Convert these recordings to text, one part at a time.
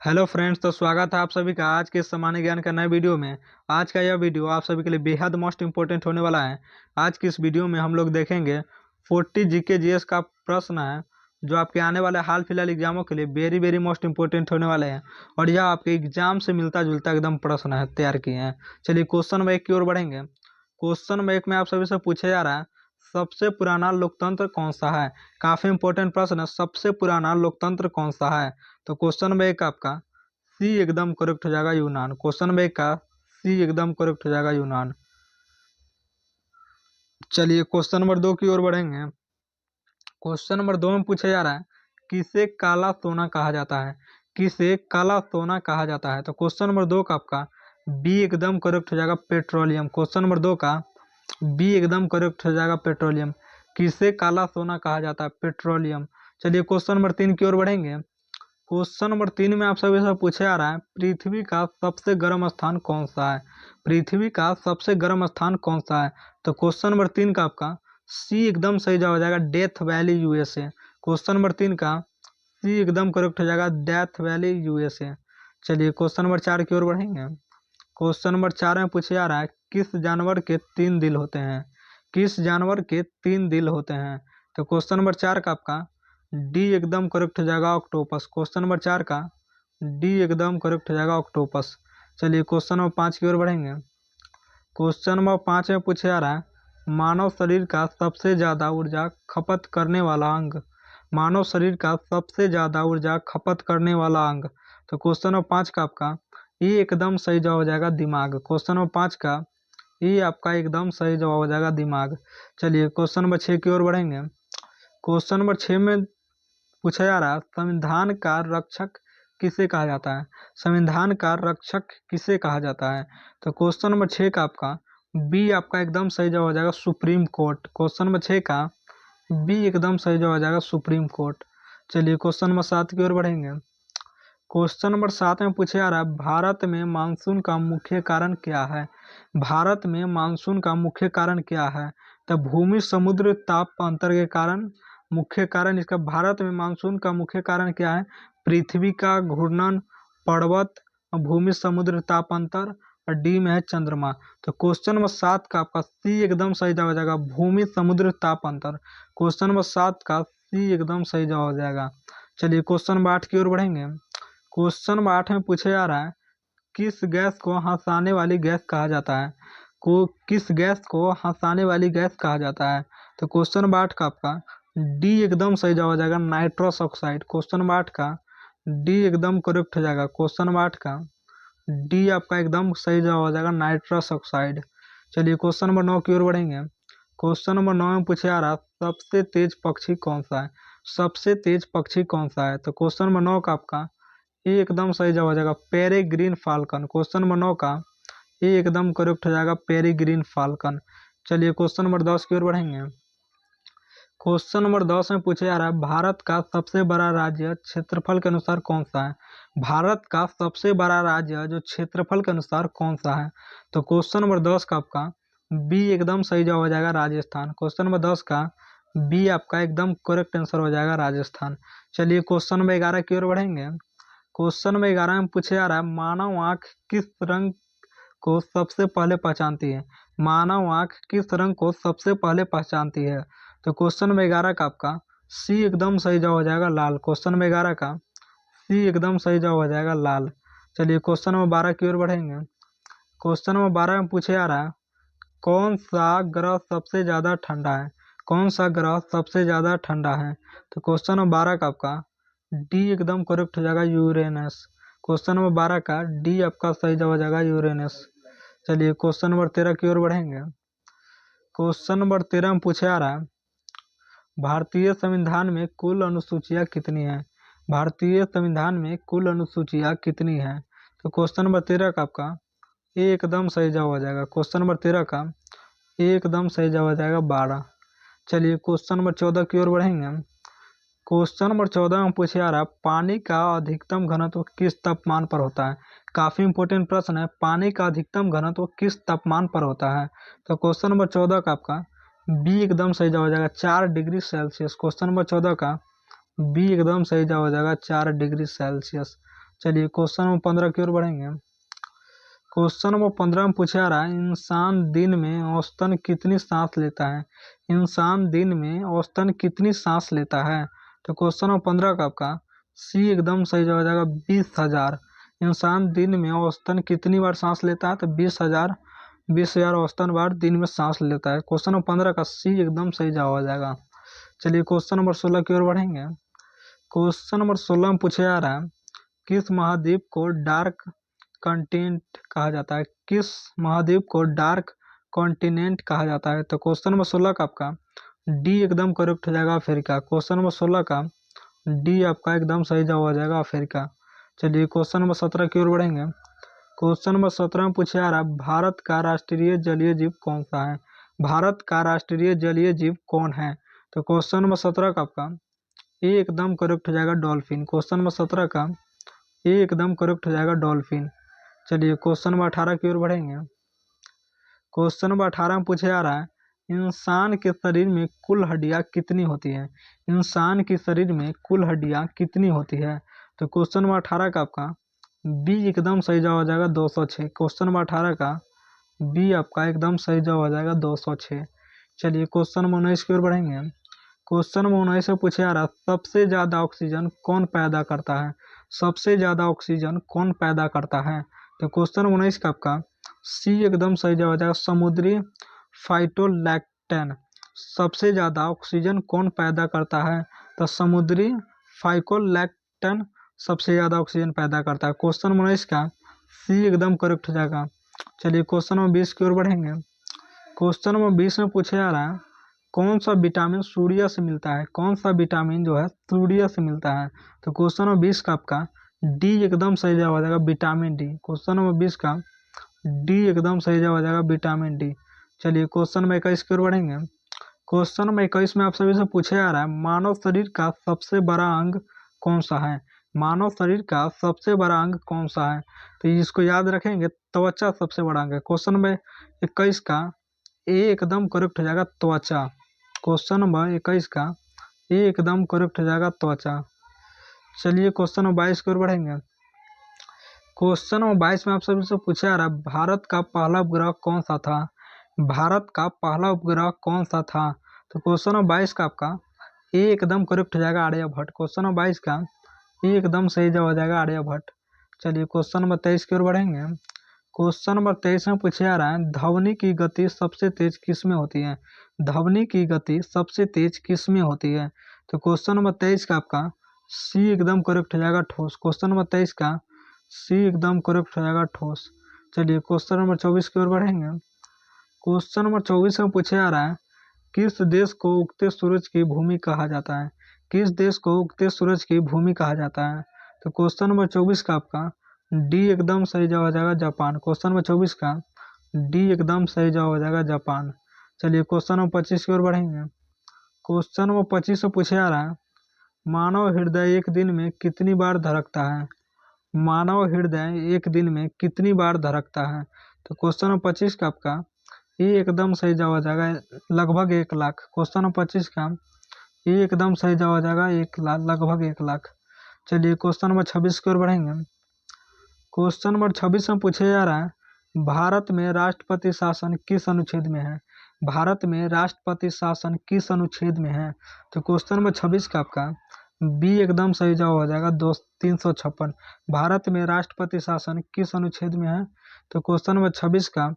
Hello friends, तो स्वागत है आप सभी का आज के सामान्य ज्ञान का नए वीडियो में। आज का यह वीडियो आप सभी के लिए बेहद मोस्ट इंपॉर्टेंट होने वाला है। आज की इस वीडियो में हम लोग देखेंगे 40 जीके जीएस का प्रश्न है जो आपके आने वाले हाल फिलहाल एग्जामों के लिए वेरी वेरी मोस्ट इंपॉर्टेंट होने वाले हैं और यह आपके एग्जाम से मिलता जुलता एकदम प्रश्न है तैयार किए हैं। चलिए क्वेश्चन नंबर 1 की ओर बढ़ेंगे। क्वेश्चन नंबर 1 में आप सभी से पूछा जा रहा है, सबसे पुराना लोकतंत्र कौन सा है। काफी इंपॉर्टेंट प्रश्न है, सबसे पुराना लोकतंत्र कौन सा है। तो क्वेश्चन नंबर 1 आपका सी एकदम करेक्ट हो जाएगा, यूनान। क्वेश्चन नंबर 1 का सी एकदम करेक्ट हो जाएगा, यूनान। चलिए क्वेश्चन नंबर 2 की ओर बढ़ेंगे। क्वेश्चन नंबर 2 में पूछा जा रहा है, किसे काला सोना कहा जाता है। किसे काला सोना कहा जाता है। तो क्वेश्चन नंबर 2 का आपका बी एकदम करेक्ट हो जाएगा, पेट्रोलियम। क्वेश्चन नंबर 2 का बी एकदम करेक्ट हो जाएगा, पेट्रोलियम। किसे काला सोना कहा जाता है, पेट्रोलियम। चलिए क्वेश्चन नंबर 3 की ओर बढ़ेंगे। क्वेश्चन नंबर 3 में आप सभी से पूछा जा रहा है, पृथ्वी का सबसे गर्म स्थान कौन सा है। पृथ्वी का सबसे गर्म स्थान कौन सा है। तो क्वेश्चन नंबर 3 का आपका सी एकदम सही जवाब हो जाएगा, death valley USA. Question number 3 का सी एकदम करेक्ट हो जाएगा, डेथ वैली यूएसए। चलिए क्वेश्चन नंबर 4 की ओर बढ़ेंगे। क्वेश्चन नंबर 4 में पूछा जा रहा है, किस जानवर के 3 दिल होते हैं। किस जानवर के 3 दिल होते हैं। तो क्वेश्चन नंबर 4 का आपका डी एकदम करेक्ट हो जाएगा, ऑक्टोपस। क्वेश्चन नंबर 4 का डी एकदम करेक्ट हो जाएगा, ऑक्टोपस। चलिए क्वेश्चन नंबर 5 की ओर बढ़ेंगे। क्वेश्चन नंबर 5 में पूछा जा रहा है, मानव शरीर का सबसे ज्यादा ऊर्जा खपत करने वाला अंग। मानव शरीर का सबसे ज्यादा ऊर्जा खपत करने वाला अंग। तो क्वेश्चन नंबर 5 का आपका ये एकदम सही जवाब हो जाएगा, दिमाग। क्वेश्चन नंबर 5 का ये आपका एकदम सही जवाब हो जाएगा, दिमाग। चलिए क्वेश्चन नंबर 6 की ओर बढ़ेंगे। क्वेश्चन नंबर 6 में पूछा जा रहा है, संविधान का रक्षक किसे कहा जाता है। संविधान का रक्षक किसे कहा जाता है। तो क्वेश्चन नंबर 6 का आपका बी आपका एकदम सही जवाब हो जाएगा, सुप्रीम कोर्ट। क्वेश्चन नंबर 6 का बी एकदम सही जवाब हो जाएगा, सुप्रीम कोर्ट। चलिए क्वेश्चन नंबर 7 की ओर बढ़ेंगे। क्वेश्चन नंबर 7 में पूछा जा रहा है, भारत में मानसून का मुख्य कारण क्या है। भारत में मानसून का मुख्य कारण क्या है। तो भूमि समुद्र ताप अंतर के कारण मुख्य कारण इसका भारत में मानसून का मुख्य कारण क्या है, पृथ्वी का घूर्णन, पर्वत, भूमि समुद्र ताप अंतर और डी में है चंद्रमा। तो क्वेश्चन नंबर 7 का आपका सी एकदम सही जवाब हो जाएगा, भूमि समुद्र ताप अंतर। क्वेश्चन नंबर 7 का सी एकदम सही जवाब हो जाएगा। चलिए क्वेश्चन नंबर 8 की ओर बढ़ेंगे। क्वेश्चन नंबर 8 में पूछा जा रहा है, किस गैस को हंसाने वाली गैस कहा जाता है। को किस गैस को हंसाने वाली गैस कहा जाता है। तो क्वेश्चन नंबर 8 का आपका डी एकदम सही जवाब हो जाएगा, नाइट्रस ऑक्साइड। क्वेश्चन नंबर 8 का डी एकदम करेक्ट हो जाएगा। क्वेश्चन नंबर 8 का डी आपका एकदम सही जवाब हो जाएगा, नाइट्रस ऑक्साइड। चलिए क्वेश्चन नंबर 9 की ओर बढ़ेंगे। क्वेश्चन नंबर 9 में पूछा जा रहा है, सबसे तेज पक्षी कौन सा है। सबसे तेज पक्षी कौन सा है। तो क्वेश्चन नंबर 9 का आपका ये एकदम सही जवाब हो जाएगा, पेरेग्रीन फाल्कन। क्वेश्चन नंबर 9 का ये एकदम करेक्ट हो जाएगा, पेरेग्रीन फाल्कन। चलिए क्वेश्चन नंबर 10 की ओर बढ़ेंगे। क्वेश्चन नंबर 10 में पूछा जा रहा है, भारत का सबसे बड़ा राज्य क्षेत्रफल के अनुसार कौन सा है। भारत का सबसे बड़ा राज्य जो क्षेत्रफल के अनुसार कौन सा है। तो क्वेश्चन नंबर 10 का आपका बी एकदम सही जवाब हो जाएगा, राजस्थान। क्वेश्चन नंबर 10 का बी आपका एकदम करेक्ट आंसर हो जाएगा, राजस्थान। चलिए क्वेश्चन नंबर 11 की ओर बढ़ेंगे। क्वेश्चन नंबर 11 में पूछा जा रहा है, मानव आंख किस रंग को सबसे पहले पहचानती है। मानव आंख किस रंग को सबसे पहले पहचानती है। तो क्वेश्चन नंबर 11 का आपका सी एकदम सही जवाब हो जाएगा, लाल। क्वेश्चन नंबर 11 का सी एकदम सही जवाब हो जाएगा, लाल। चलिए क्वेश्चन नंबर 12 की ओर बढ़ेंगे। क्वेश्चन नंबर 12 में पूछा जा रहा है, कौन सा ग्रह सबसे ज्यादा ठंडा है। कौन सा ग्रह सबसे ज्यादा ठंडा है। तो क्वेश्चन नंबर 12 का आपका डी एकदम करेक्ट हो जाएगा, यूरेनस। क्वेश्चन नंबर 12 का डी आपका सही जवाब हो जाएगा, यूरेनस। चलिए क्वेश्चन नंबर 13 की ओर बढ़ेंगे। क्वेश्चन नंबर 13 में पूछा जा रहा है, भारतीय संविधान में कुल अनुसूचियां कितनी हैं। भारतीय संविधान में कुल अनुसूचियां कितनी हैं। तो क्वेश्चन नंबर 13 का आपका ये एकदम सही जवाब हो जाएगा। क्वेश्चन नंबर 13 का ये एकदम सही जवाब हो जाएगा, 12। चलिए क्वेश्चन नंबर 14 की ओर बढ़ेंगे। क्वेश्चन नंबर 14 में पूछा जा रहा है, पानी का अधिकतम घनत्व किस तापमान पर होता है। काफी इंपॉर्टेंट प्रश्न है, पानी का अधिकतम घनत्व किस तापमान पर होता है। तो क्वेश्चन नंबर 14 का आपका बी एकदम सही जवाब हो जाएगा, 4 डिग्री सेल्सियस। क्वेश्चन नंबर 14 का बी एकदम सही जवाब हो जाएगा, 4 डिग्री सेल्सियस। चलिए क्वेश्चन नंबर 15 की ओर बढ़ेंगे। क्वेश्चन नंबर 15 में पूछा जा रहा है, इंसान दिन में औसतन कितनी सांस लेता है। इंसान दिन में औसतन कितनी सांस लेता है। तो क्वेश्चन नंबर 15 का आपका सी एकदम सही जवाब हो जाएगा 20,000। इंसान दिन में औसतन कितनी बार सांस लेता है, तो 20,000 औसतन बार दिन में सांस लेता है। क्वेश्चन नंबर 15 का सी एकदम सही जवाब हो जाएगा। चलिए क्वेश्चन नंबर 16 की ओर बढ़ेंगे। क्वेश्चन नंबर 16 में पूछा जा रहा है, किस महाद्वीप को डार्क कॉन्टिनेंट कहा जाता है। किस महाद्वीप को डार्क कॉन्टिनेंट कहा जाता है। तो क्वेश्चन नंबर 16 का आपका डी एकदम करेक्ट हो जाएगा, अफ्रीका। क्वेश्चन नंबर 16 का डी आपका एकदम सही जवाब हो जाएगा, अफ्रीका। चलिए क्वेश्चन नंबर 17 की ओर बढ़ेंगे। क्वेश्चन नंबर 17 में पूछा जा रहा है, भारत का राष्ट्रीय जलीय जीव कौन सा है। भारत का राष्ट्रीय जलीय जीव कौन है। तो क्वेश्चन नंबर 17 का आपका ए एकदम करेक्ट हो जाएगा, डॉल्फिन। क्वेश्चन नंबर 17 का ए एकदम करेक्ट हो जाएगा, डॉल्फिन। चलिए क्वेश्चन नंबर 18 की ओर बढ़ेंगे। क्वेश्चन नंबर 18 में पूछा जा रहा है, इंसान के शरीर में कुल हड्डियां कितनी होती है। इंसान के शरीर में कुल हड्डियां कितनी होती है। तो क्वेश्चन नंबर 18 का आपका बी एकदम सही जवाब हो जाएगा, 206। क्वेश्चन नंबर 18 का बी आपका एकदम सही जवाब हो जाएगा, 206। चलिए क्वेश्चन नंबर 19 की ओर बढ़ेंगे। क्वेश्चन नंबर 19 से पूछा जा रहा है, सबसे ज्यादा ऑक्सीजन कौन पैदा करता है। सबसे ज्यादा ऑक्सीजन कौन पैदा करता है। तो क्वेश्चन नंबर 19 का आपका सी एकदम सही जवाब हो जाएगा, समुद्री फाइटोलैक्टन। सबसे ज्यादा ऑक्सीजन कौन पैदा करता है। तो समुद्री फाइकोलैक्टन सबसे ज्यादा ऑक्सीजन पैदा करता है। क्वेश्चन नंबर 19 का सी एकदम करेक्ट हो जाएगा। चलिए क्वेश्चन नंबर 20 की ओर बढ़ेंगे। क्वेश्चन नंबर 20 में पूछा जा रहा है, कौन सा विटामिन सूर्य से मिलता है। कौन सा विटामिन जो है सूर्य से मिलता है। तो क्वेश्चन नंबर 20 का आपका डी एकदम सही जवाब हो जाएगा, विटामिन डी। क्वेश्चन नंबर 20 का डी एकदम सही जवाब हो जाएगा, विटामिन डी। चलिए क्वेश्चन नंबर 21 की ओर बढ़ेंगे। क्वेश्चन नंबर 21 में आप सभी से पूछा जा रहा है, मानव शरीर का सबसे बड़ा अंग कौन सा है। मानव शरीर का सबसे बड़ा अंग कौन सा है। तो इसको याद रखेंगे, त्वचा सबसे बड़ा अंग है। क्वेश्चन नंबर 21 का ए एकदम करेक्ट हो जाएगा, त्वचा। क्वेश्चन नंबर 21 का ए एकदम करेक्ट हो जाएगा, त्वचा। चलिए क्वेश्चन नंबर 22 की ओर बढ़ेंगे। क्वेश्चन नंबर 22 में आप सभी से पूछा जा रहा है, भारत का पहला उपग्रह कौन सा था। भारत का पहला उपग्रह कौन सा था। तो क्वेश्चन नंबर 22 का आपका ए एकदम करेक्ट हो जाएगा, आर्यभट्ट। क्वेश्चन नंबर 22 का ए एकदम सही जवाब हो जाएगा, आर्यभट्ट। चलिए क्वेश्चन नंबर 23 की ओर बढ़ेंगे। क्वेश्चन नंबर 23 में पूछा जा रहा है, ध्वनि की गति सबसे तेज किस में होती है। ध्वनि की गति सबसे तेज किस में होती है। तो क्वेश्चन नंबर 23 का आपका सी एकदम करेक्ट हो जाएगा, ठोस। क्वेश्चन नंबर 23 का सी एकदम करेक्ट हो जाएगा, ठोस। चलिए क्वेश्चन नंबर 24 की ओर बढ़ेंगे। क्वेश्चन नंबर 24 में पूछा जा रहा है, किस देश को उगते सूरज की भूमि कहा जाता है। किस देश को उगते सूरज की भूमि कहा जाता है। तो क्वेश्चन नंबर 24 का आपका डी एकदम सही जवाब हो जाएगा, जापान। क्वेश्चन नंबर 24 का डी एकदम सही जवाब हो जाएगा, जापान। चलिए क्वेश्चन नंबर 25 की ओर बढ़ेंगे। क्वेश्चन नंबर 25 से पूछा जा रहा है, मानव हृदय एक दिन में कितनी बार धड़कता है। मानव हृदय एक दिन में कितनी बार धड़कता है। तो क्वेश्चन नंबर 25 का आपका ये एकदम सही जवाब हो जाएगा, लगभग 1,00,000। क्वेश्चन नंबर 25 का ये एकदम सही जवाब हो जाएगा, 1,00,000, लगभग 1,00,000। चलिए क्वेश्चन नंबर 26 की ओर बढ़ेंगे। क्वेश्चन नंबर 26 में पूछा जा रहा है, भारत में राष्ट्रपति शासन किस अनुच्छेद में है। भारत में राष्ट्रपति शासन किस अनुच्छेद में है। तो क्वेश्चन नंबर 26 का आपका बी एकदम सही जवाब हो जाएगा, 356। भारत में राष्ट्रपति शासन किस अनुच्छेद में है। तो क्वेश्चन नंबर 26 का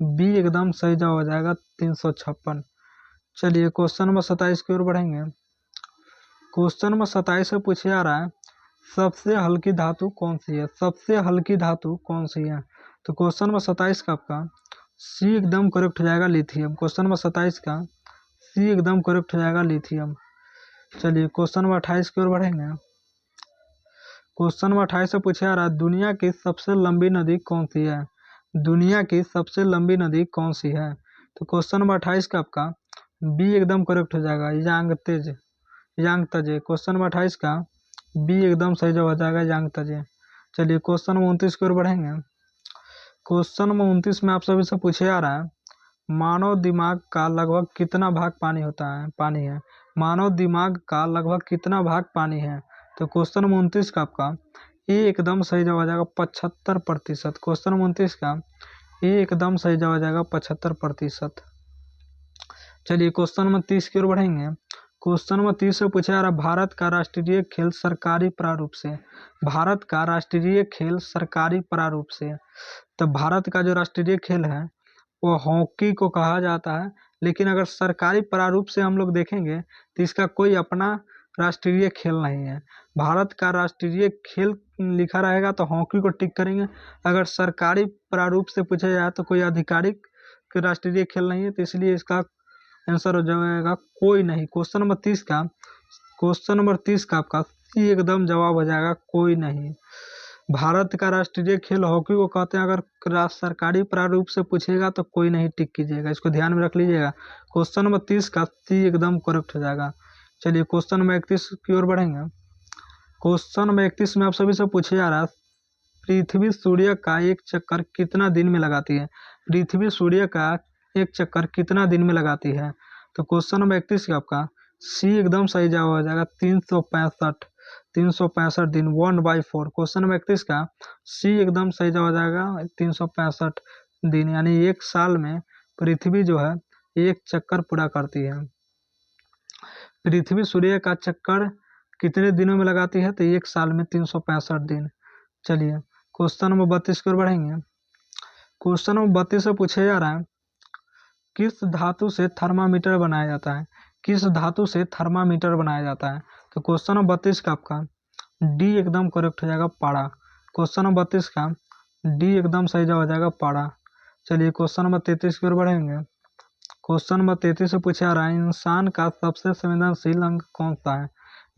बी एकदम सही जवाब हो जाएगा, 356। चलिए क्वेश्चन नंबर 27 की ओर बढ़ेंगे। क्वेश्चन नंबर 27 में पूछा जा रहा है, सबसे हल्की धातु कौन सी है। सबसे हल्की धातु कौन सी है। तो क्वेश्चन नंबर 27 का आपका सी एकदम करेक्ट हो जाएगा, लिथियम। क्वेश्चन नंबर 27 का सी एकदम करेक्ट हो जाएगा, लिथियम। चलिए क्वेश्चन नंबर 28 की ओर बढ़ेंगे। क्वेश्चन नंबर 28 से पूछा जा रहा है, दुनिया की सबसे लंबी नदी कौन सी है। दुनिया की सबसे लंबी नदी कौन सी है। तो क्वेश्चन नंबर 28 का आपका बी एकदम करेक्ट हो जाएगा, यांगत्जे। क्वेश्चन नंबर 28 का बी एकदम सही जवाब हो जाएगा, यांगत्जे। चलिए क्वेश्चन नंबर 29 की ओर बढ़ेंगे। क्वेश्चन नंबर 29 में आप सभी से पूछा जा रहा है, मानव दिमाग का लगभग कितना भाग पानी है। मानव दिमाग का लगभग कितना भाग पानी है। तो क्वेश्चन नंबर 29 का आपका ये एकदम सही जवाब आ जाएगा 75%। क्वेश्चन नंबर 29 का ये एकदम सही जवाब आ जाएगा 75%। चलिए क्वेश्चन नंबर 30 की ओर बढ़ेंगे। क्वेश्चन नंबर 30 से पूछा जा रहा है भारत का राष्ट्रीय खेल सरकारी प्रारूप से। भारत का राष्ट्रीय खेल सरकारी प्रारूप से, तो भारत का जो राष्ट्रीय खेल है वो हॉकी को कहा जाता है, लेकिन अगर सरकारी प्रारूप से हम लोग देखेंगे तो इसका कोई अपना राष्ट्रीय खेल नहीं है। भारत का राष्ट्रीय खेल लिखा रहेगा तो हॉकी को टिक करेंगे। अगर सरकारी प्रारूप से पूछा जाए तो कोई आधिकारिक राष्ट्रीय खेल नहीं है, तो इसलिए इसका आंसर हो जाएगा कोई नहीं। क्वेश्चन नंबर 30 का आपका एकदम जवाब हो जाएगा कोई नहीं। भारत का राष्ट्रीय खेल हॉकी को कहते हैं। अगर सरकारी प्रारूप से पूछेगा तो कोई नहीं टिक कीजिएगा, इसको ध्यान में रख लीजिएगा। क्वेश्चन नंबर 30 का एकदम करेक्ट हो जाएगा। चलिए क्वेश्चन नंबर 31 की ओर बढ़ेंगे। क्वेश्चन नंबर 31 में आप सभी से पूछे जा रहा है पृथ्वी सूर्य का एक चक्कर कितना दिन में लगाती है। पृथ्वी सूर्य का एक चक्कर कितना दिन में लगाती है। तो क्वेश्चन नंबर 31 का आपका सी एकदम सही जवाब हो जाएगा 365 दिन 1/4। क्वेश्चन नंबर 31 का सी एकदम सही जवाब हो जाएगा 365 दिन, यानी एक साल में पृथ्वी जो है एक चक्कर पूरा करती है। पृथ्वी सूर्य का चक्कर कितने दिनों में लगाती है, तो एक साल में 365 दिन। चलिए क्वेश्चन नंबर 32 की ओर बढ़ेंगे। क्वेश्चन नंबर 32 से पूछा जा रहा है किस धातु से थर्मामीटर बनाया जाता है। किस धातु से थर्मामीटर बनाया जाता है। तो क्वेश्चन नंबर 32 का आपका डी एकदम करेक्ट हो जाएगा पारा। क्वेश्चन नंबर 32 का डी एकदम सही जवाब हो जाएगा पारा। चलिए क्वेश्चन नंबर 33 की ओर बढ़ेंगे। क्वेश्चन नंबर 33 से पूछा जा रहा है इंसान का सबसे संवेदनशील अंग कौन सा है।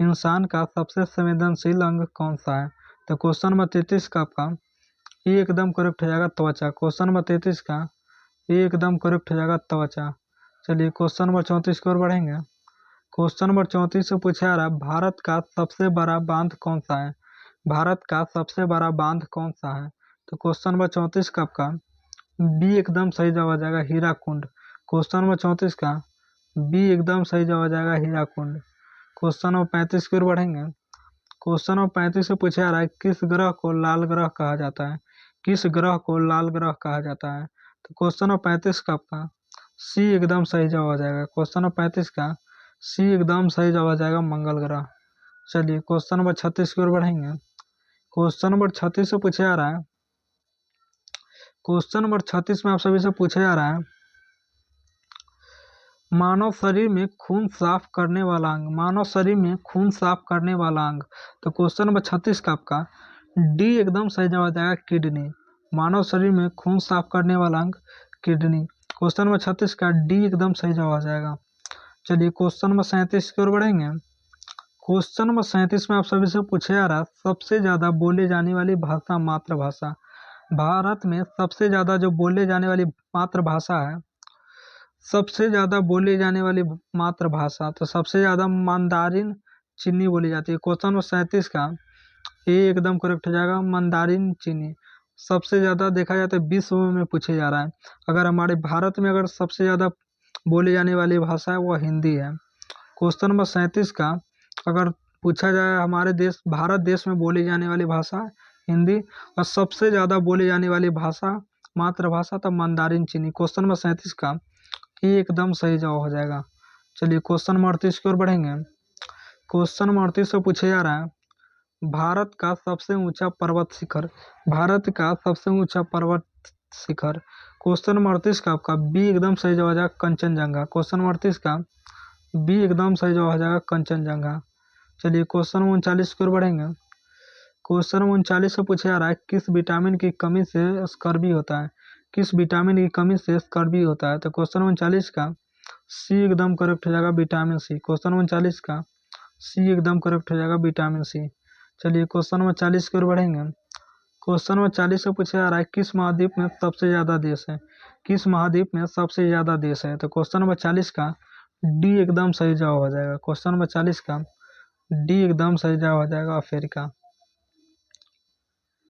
इंसान का सबसे संवेदनशील अंग कौन सा है। तो क्वेश्चन नंबर 33 का आपका ये एकदम करेक्ट हो जाएगा त्वचा। क्वेश्चन नंबर 33 का ये एकदम करेक्ट हो जाएगा त्वचा। चलिए क्वेश्चन नंबर 34 की ओर बढ़ेंगे। क्वेश्चन नंबर 34 से पूछा जा रहा है भारत का सबसे बड़ा बांध कौन सा है। भारत का सबसे बड़ा बांध कौन सा है। तो क्वेश्चन नंबर 34 का आपका बी एकदम सही जवाब आ जाएगा हीराकुंड। क्वेश्चन नंबर 34 का बी एकदम सही जवाब आ जाएगा हीराकुंड। क्वेश्चन नंबर 35 की ओर बढ़ेंगे। क्वेश्चन नंबर 35 से पूछा जा रहा है किस ग्रह को लाल ग्रह कहा जाता है। किस ग्रह को लाल ग्रह कहा जाता है। तो क्वेश्चन नंबर 35 का आपका सी एकदम सही जवाब आ जाएगा। क्वेश्चन नंबर 35 का सी एकदम सही जवाब आ जाएगा मंगल ग्रह। चलिए क्वेश्चन नंबर 36 की ओर बढ़ेंगे। क्वेश्चन नंबर 36 से पूछा जा रहा है क्वेश्चन नंबर 36 में आप सभी से पूछा जा रहा है मानव शरीर में खून साफ करने वाला अंग। मानव शरीर में खून साफ करने वाला अंग। तो क्वेश्चन नंबर 36 का आपका डी एकदम सही जवाब आ जाएगा किडनी। मानव शरीर में खून साफ करने वाला अंग किडनी। क्वेश्चन नंबर 36 का डी एकदम सही जवाब आ जाएगा। चलिए क्वेश्चन नंबर 37 की ओर बढ़ेंगे। क्वेश्चन नंबर 37 में आप सभी से पूछा जा रहा है सबसे ज्यादा बोले जाने वाली भाषा मातृभाषा। भारत में सबसे ज्यादा जो बोले जाने वाली मातृभाषा है, सबसे ज्यादा बोली जाने वाली मातृभाषा, तो सबसे ज्यादा मंदारिन चीनी बोली जाती है। क्वेश्चन नंबर 37 का ये एकदम करेक्ट हो जाएगा मंदारिन चीनी। सबसे ज्यादा देखा जाए तो विश्व में पूछे जा रहा है। अगर हमारे भारत में अगर सबसे ज्यादा बोली जाने वाली भाषा है वो हिंदी है। क्वेश्चन नंबर 37 का अगर पूछा जाए हमारे देश भारत देश में बोली जाने वाली भाषा हिंदी, और सबसे ज्यादा बोली जाने वाली भाषा मातृभाषा तो मंदारिन चीनी। क्वेश्चन नंबर 37 का ये एकदम सही जवाब हो जाएगा। चलिए क्वेश्चन नंबर 38 की ओर बढ़ेंगे। क्वेश्चन नंबर 38 से पूछा जा रहा है भारत का सबसे ऊंचा पर्वत शिखर। भारत का सबसे ऊंचा पर्वत शिखर। क्वेश्चन नंबर 38 का आपका बी एकदम सही जवाब आ जाएगा कंचनजंगा। क्वेश्चन नंबर 38 का बी एकदम सही जवाब आ जाएगा कंचनजंगा। चलिए क्वेश्चन नंबर 39 की ओर बढ़ेंगे। क्वेश्चन नंबर 39 से पूछा जा रहा है किस विटामिन की कमी से स्कर्वी होता है। किस विटामिन की कमी से स्कर्वी होता है। तो क्वेश्चन नंबर 39 का सी एकदम करेक्ट हो जाएगा विटामिन सी। क्वेश्चन नंबर 39 का सी एकदम करेक्ट हो जाएगा विटामिन सी। चलिए क्वेश्चन नंबर 40 की ओर बढ़ेंगे। क्वेश्चन नंबर 40 से पूछा जा रहा है किस महाद्वीप में सबसे ज्यादा देश है। किस महाद्वीप में सबसे ज्यादा देश है। तो क्वेश्चन नंबर 40 का डी एकदम सही जवाब हो जाएगा। क्वेश्चन नंबर 40 का डी एकदम सही जवाब हो जाएगा अफ्रीका।